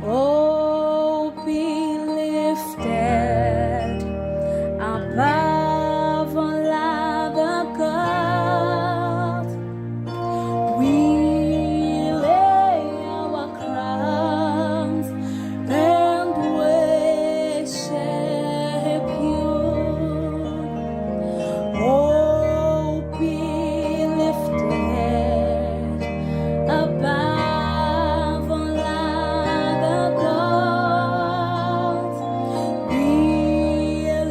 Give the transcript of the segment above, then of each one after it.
Oh, be lifted above all other gods. We lay our crowns and worship you. Oh, be lifted above all other gods. We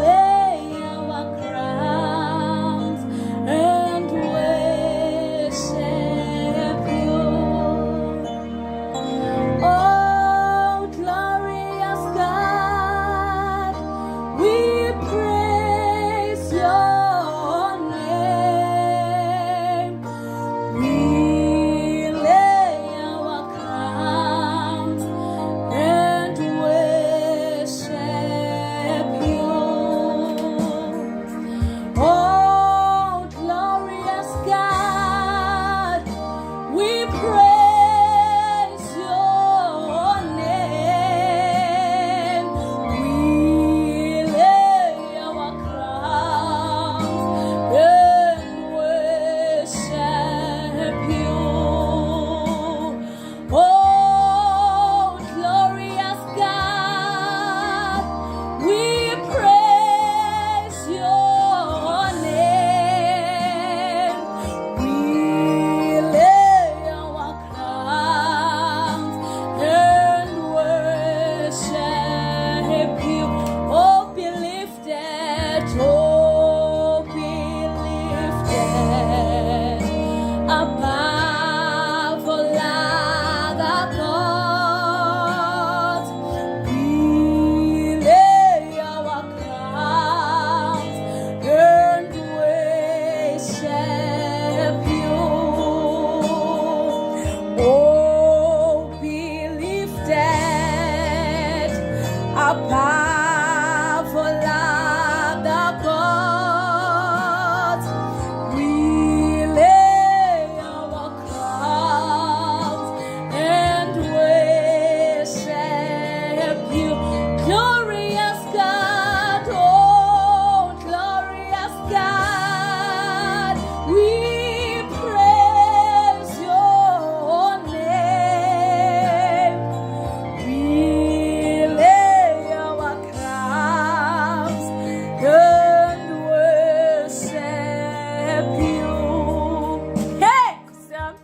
lay our crowns and worship you. Oh, glorious God, we praise your name. We lay our crowns and worship you. Oh, glorious God, we praise your name. We lay our crowns and worship you. Oh, glorious God, we praise your name. We lay our crowns and worship you. Oh, be lifted, above all other gods. We lay our crowns and worship you. Oh, be lifted above all other gods. We lay our crowns and worship you. Glorious God, oh, glorious God, we praise your name. We lay our crowns and worship you. Hey, Sam,